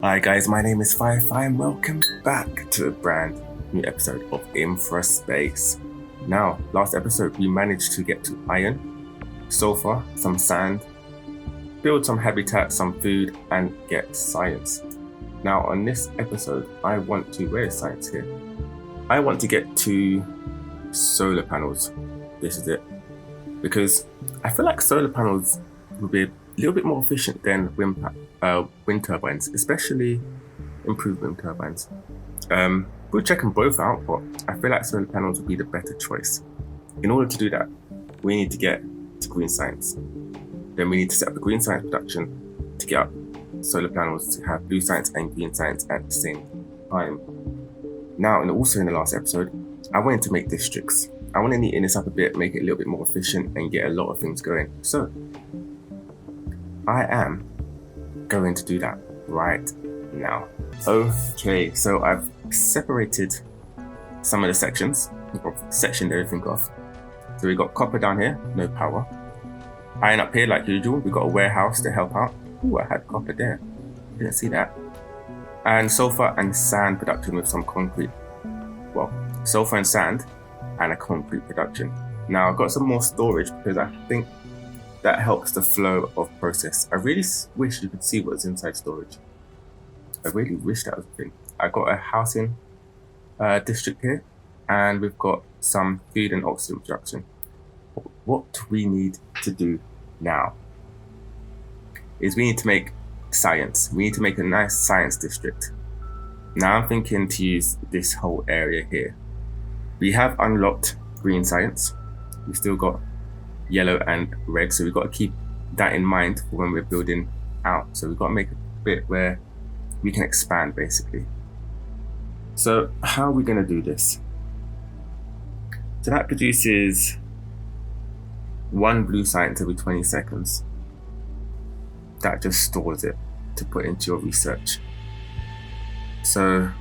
Hi guys, my name is Sci-fi and welcome back to a brand new episode of Infraspace. Now, last episode we managed to get to iron, sulfur, some sand, build some habitat, some food, and get science. Now on this episode, where is science here? I want to get to solar panels. This is it. Because I feel like solar panels will be a little bit more efficient than wind turbines, especially improved wind turbines. We'll check them both out, but I feel like solar panels would be the better choice. In order to do that, we need to get to green science. Then we need to set up the green science production to get up solar panels to have blue science and green science at the same time. Now, and also in the last episode, I wanted to make districts. I want to neaten this up a bit, make it a little bit more efficient and get a lot of things going. So, I am going to do that right now. Okay, so I've separated some of the sections, or sectioned everything off. So we got copper down here, no power. Iron up here like usual, we got a warehouse to help out. Ooh, I had copper there, didn't see that. And sulfur and sand production with some concrete. Well, sulfur and sand and a concrete production. Now I've got some more storage because I think that helps the flow of process. I really wish you could see what's inside storage. I really wish that was a thing. I got a housing district here, and we've got some food and oxygen production. What we need to do now is we need to make science. We need to make a nice science district. Now I'm thinking to use this whole area here. We have unlocked green science. We still got yellow and red, so we've got to keep that in mind for when we're building out. So we've got to make a bit where we can expand basically. So how are we going to do this? So that produces one blue science every 20 seconds. That just stores it to put into your research. So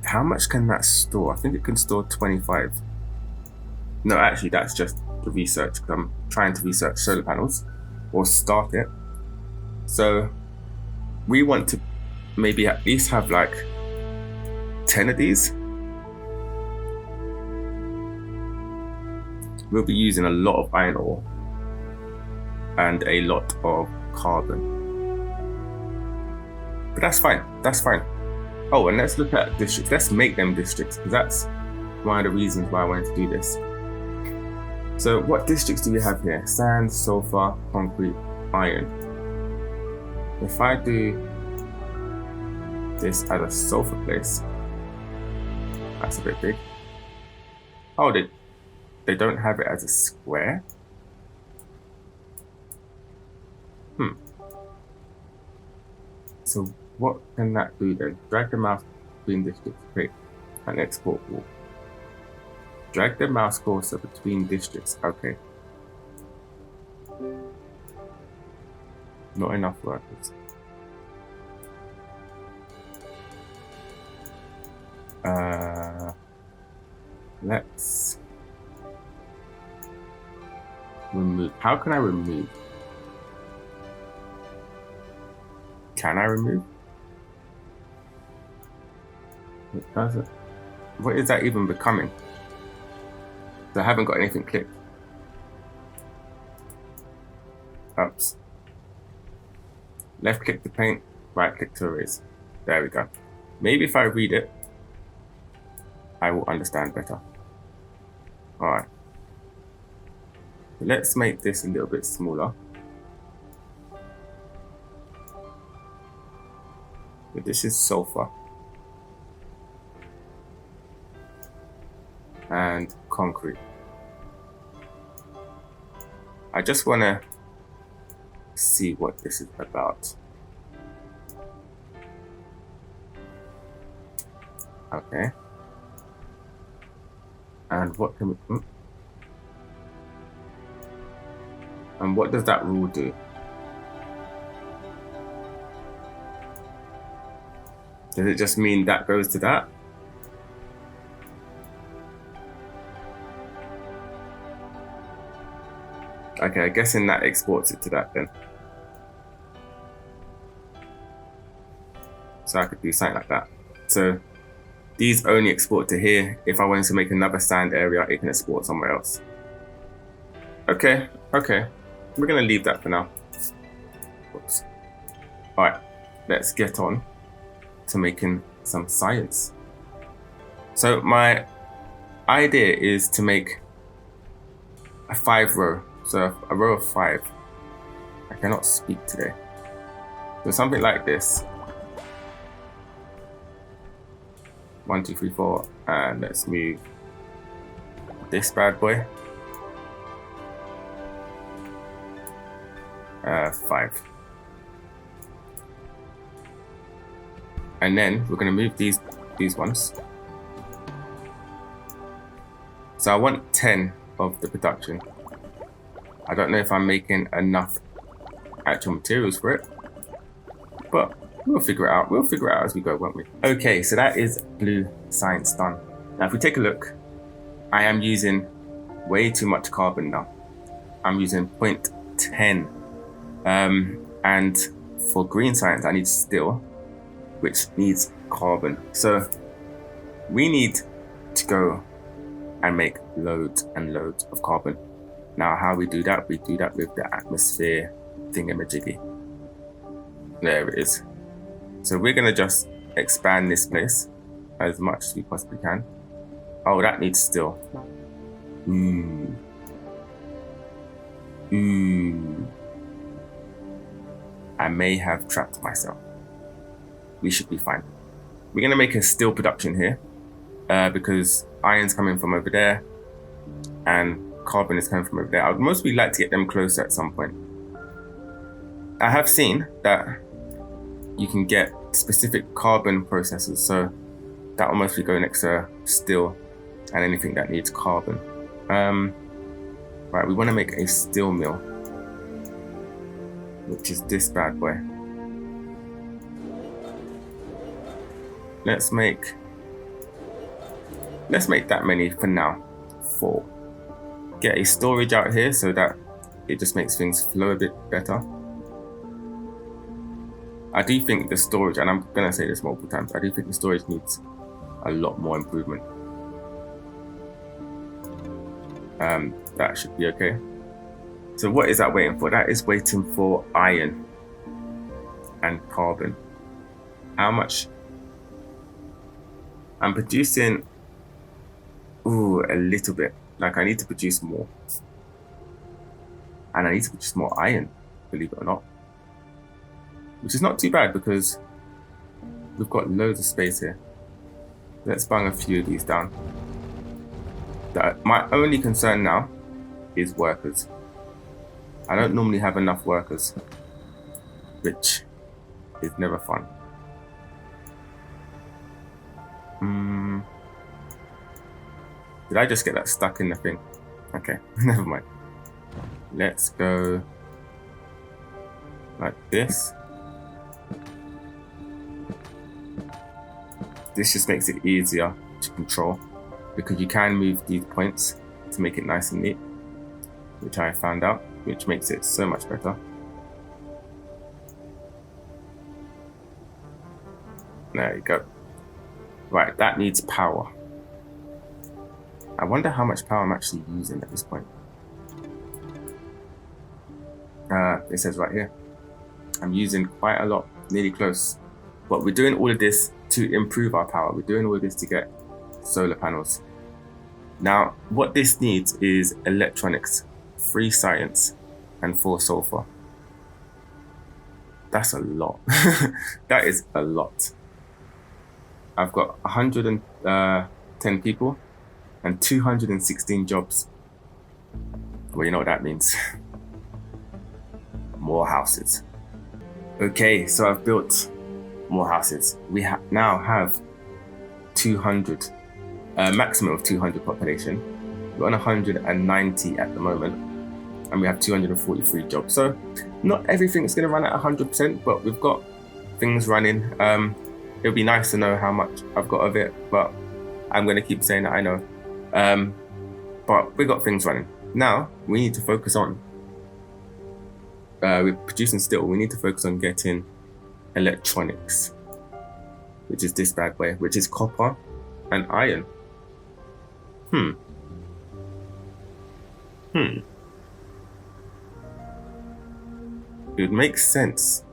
how much can that store? I think it can store 25. No, actually that's just the research, because I'm trying to research solar panels or start it. So we want to maybe at least have like 10 of these. We'll be using a lot of iron ore and a lot of carbon. But that's fine, that's fine. Oh, and let's look at districts. Let's make them districts, because that's one of the reasons why I wanted to do this. So what districts do we have here? Sand, sulfur, concrete, iron. If I do this as a sulfur place, that's a bit big. Oh, they don't have it as a square? So what can that do then? Drag the mouse between districts, create an export wall. Drag the mouse cursor between districts, okay. Not enough workers. Let's remove. How can I remove? Can I remove? It doesn't. What is that even becoming? I haven't got anything clicked. Oops. Left click to paint, right click to erase. There we go. Maybe if I read it, I will understand better. Alright. Let's make this a little bit smaller. But this is sulfur. And concrete. I just want to see what this is about. Okay. And what can we... And what does that rule do? Does it just mean that goes to that? Okay, I guess in that exports it to that then. So I could do something like that. So these only export to here. If I wanted to make another sand area, it can export somewhere else. Okay. We're gonna leave that for now. Whoops. All right, let's get on to making some science. So my idea is to make a 5 row. So a row of 5. I cannot speak today. So something like this. 1, 2, 3, 4, and let's move this bad boy. 5. And then we're going to move these ones. So I want 10 of the production. I don't know if I'm making enough actual materials for it, but we'll figure it out. We'll figure it out as we go, won't we? Okay, so that is blue science done. Now, if we take a look, I am using way too much carbon now. I'm using 0.10. And for green science, I need steel, which needs carbon. So we need to go and make loads and loads of carbon. Now, how we do that? We do that with the atmosphere thingamajiggy. There it is. So we're gonna just expand this as much as we possibly can. Oh, that needs steel. I may have trapped myself. We should be fine. We're gonna make a steel production here because iron's coming from over there and carbon is coming from over there. I would mostly like to get them closer at some point. I have seen that you can get specific carbon processors, so that will mostly go next to steel and anything that needs carbon. Right, we want to make a steel mill, which is this bad boy. Let's make that many for now. 4. Get a storage out here so that it just makes things flow a bit better. I do think the storage, and I'm gonna say this multiple times, I do think the storage needs a lot more improvement. That should be okay. So what is that waiting for? That is waiting for iron and carbon. How much? I'm producing, a little bit. Like I need to produce more. And I need to produce more iron, believe it or not. Which is not too bad because we've got loads of space here. Let's bang a few of these down. My only concern now is workers. I don't normally have enough workers, which is never fun. Did I just get that stuck in the thing? Okay, never mind. Let's go like this. This just makes it easier to control because you can move these points to make it nice and neat, which I found out, which makes it so much better. There you go. Right, that needs power. I wonder how much power I'm actually using at this point. It says right here. I'm using quite a lot, nearly close. But we're doing all of this to improve our power. We're doing all of this to get solar panels. Now, what this needs is electronics, 3 science, and 4 sulfur. That's a lot. That is a lot. I've got 110 people and 216 jobs. Well, you know what that means. More houses. Okay, so I've built more houses. We now have 200, maximum of 200 population. We're on 190 at the moment, and we have 243 jobs. So not everything's going to run at 100%, but we've got things running. It'll be nice to know how much I've got of it, but I'm going to keep saying that I know. But we've got things running. Now we need to focus on, we're producing steel. We need to focus on getting electronics. which is this bad boy, which is copper and iron. It would make sense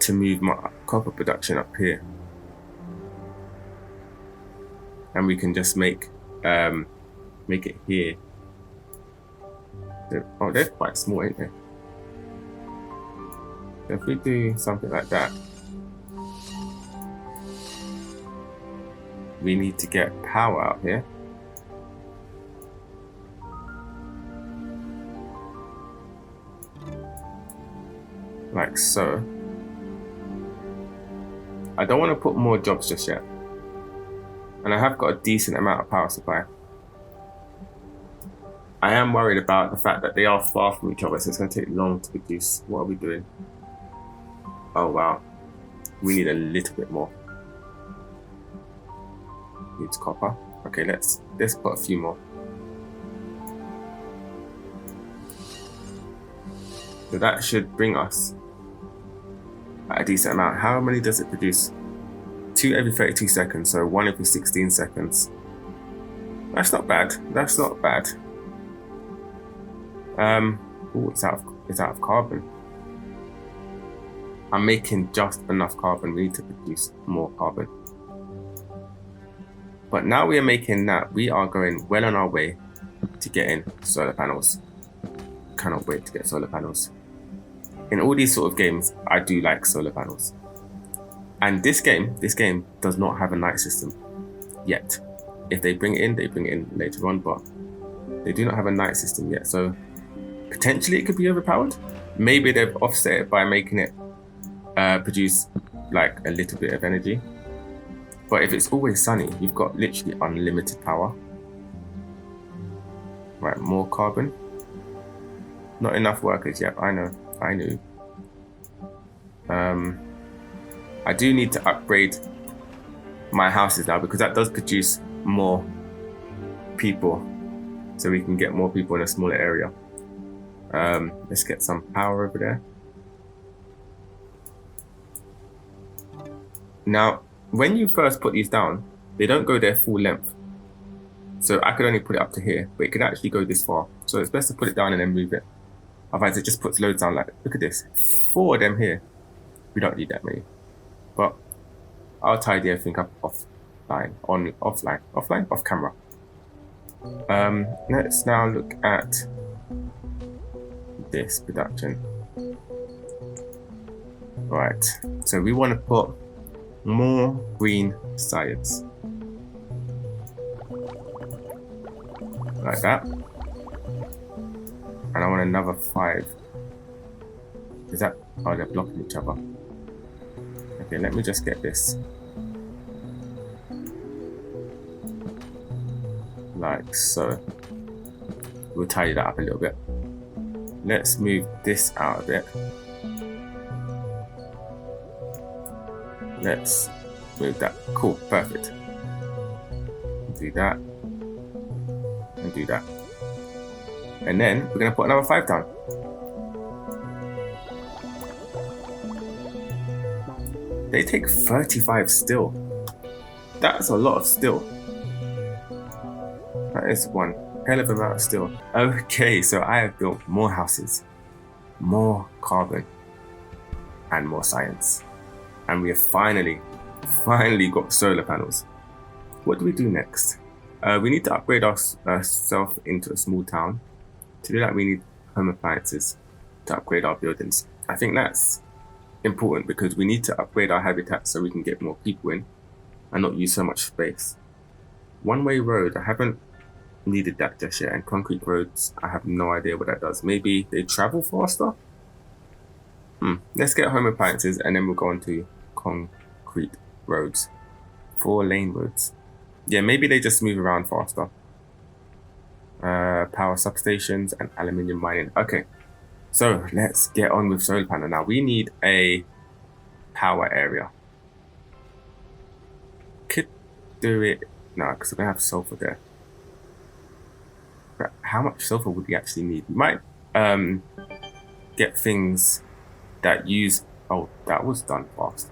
to move my copper production up here, and we can just make it here. They're quite small, ain't they? If we do something like that, we need to get power out here. Like so. I don't want to put more jobs just yet. And I have got a decent amount of power supply. I am worried about the fact that they are far from each other, so it's going to take long to produce. What are we doing? Oh wow. We need a little bit more. Needs copper. Okay, let's put a few more. So that should bring us a decent amount. How many does it produce? 2 every 32 seconds, so 1 every 16 seconds. That's not bad. That's not bad. It's out of carbon. I'm making just enough carbon. We need to produce more carbon. But now we are making that, we are going well on our way to getting solar panels. Cannot wait to get solar panels. In all these sort of games, I do like solar panels. And this game does not have a night system yet. If they bring it in later on, but they do not have a night system yet. So potentially it could be overpowered. Maybe they've offset it by making it produce like a little bit of energy. But if it's always sunny, you've got literally unlimited power. Right, more carbon. Not enough workers yet, I know. I knew. I do need to upgrade my houses now because that does produce more people. So we can get more people in a smaller area. Let's get some power over there. Now, when you first put these down, they don't go their full length. So I could only put it up to here, but it could actually go this far. So it's best to put it down and then move it. Otherwise it just puts loads down. Like, look at this, 4 of them here. We don't need that many. But I'll tidy everything up off camera. Let's now look at this production. Right, so we want to put more green science. Like that. And I want another 5. Is that? Oh, they're blocking each other. Okay, let me just get this. Like so. We'll tidy that up a little bit. Let's move this out a bit. Let's move that. Cool, perfect. Do that. And do that. And then we're going to put another 5 down. They take 35 still. That's a lot of still. That is one hell of a amount of still. Okay, so I have built more houses, more carbon, and more science. And we have finally got solar panels. What do we do next? We need to upgrade ourselves into a small town. To do that, we need home appliances to upgrade our buildings. I think that's important because we need to upgrade our habitat so we can get more people in and not use so much space. One-way road, I haven't needed that just yet, and concrete roads, I have no idea what that does. Maybe they travel faster? Let's get home appliances and then we'll go on to concrete roads. 4-lane roads. Yeah, maybe they just move around faster. Power substations and aluminium mining. Okay, so let's get on with solar panel. Now we need a power area. Could do it, no, because we're gonna have sulfur there. But how much sulfur would we actually need? We might get things that use, oh, that was done fast.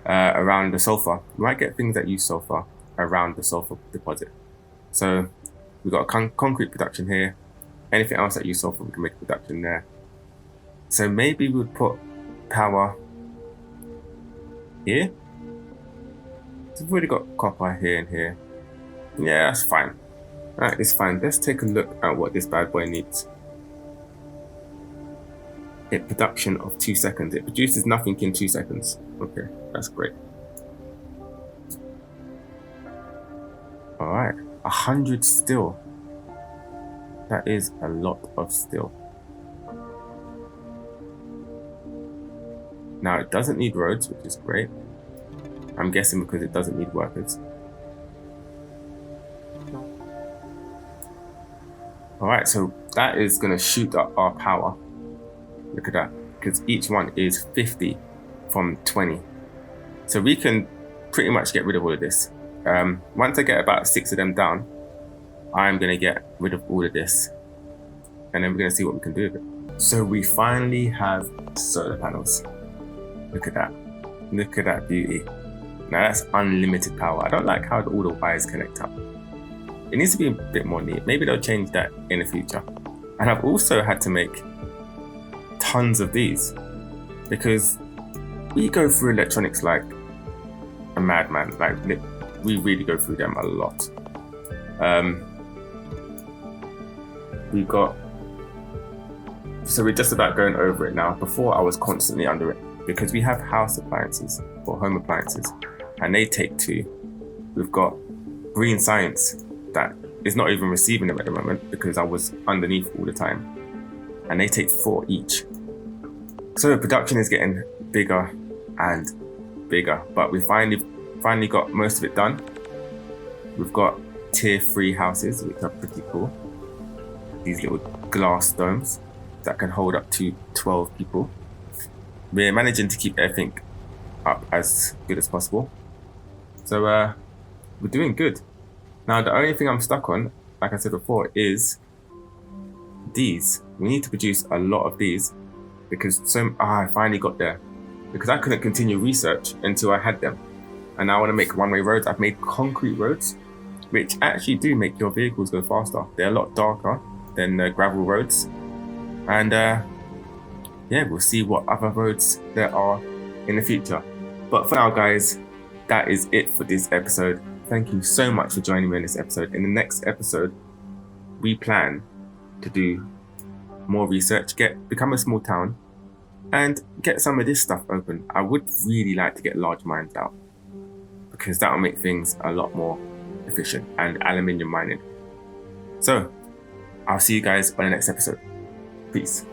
around the sulfur. You might get things that use sulfur around the sulfur deposit. So we've got a concrete production here. Anything else that use sulfur, we can make a production there. So maybe we would put power here. So we've already got copper here and here. Yeah, that's fine. Alright, it's fine. Let's take a look at what this bad boy needs. It production of 2 seconds. It produces nothing in 2 seconds. Okay, that's great. Alright, 100 steel. That is a lot of steel. Now it doesn't need roads, which is great. I'm guessing because it doesn't need workers. Alright, so that is going to shoot up our power. Look at that, because each one is 50 from 20. So we can pretty much get rid of all of this. Once I get about 6 of them down, I'm going to get rid of all of this. And then we're going to see what we can do with it. So we finally have solar panels. Look at that. Look at that beauty. Now that's unlimited power. I don't like how all the wires connect up. It needs to be a bit more neat. Maybe they'll change that in the future. And I've also had to make tons of these because we go through electronics like a madman. Like we really go through them a lot. So we're just about going over it now. Before I was constantly under it because we have house appliances or home appliances and they take 2. We've got green science that is not even receiving them at the moment because I was underneath all the time and they take 4 each. So the production is getting bigger and bigger, but we finally got most of it done. We've got tier 3 houses, which are pretty cool. These little glass domes that can hold up to 12 people. We're managing to keep everything up as good as possible. So we're doing good. Now the only thing I'm stuck on, like I said before, is these. We need to produce a lot of these because I finally got there. Because I couldn't continue research until I had them. And now I want to make one-way roads. I've made concrete roads, which actually do make your vehicles go faster. They're a lot darker than gravel roads. And yeah, we'll see what other roads there are in the future. But for now, guys, that is it for this episode. Thank you so much for joining me in this episode. In the next episode, we plan to do more research, become a small town, and get some of this stuff open. I would really like to get large mines out because that will make things a lot more efficient, and aluminium mining. So I'll see you guys on the next episode. Peace.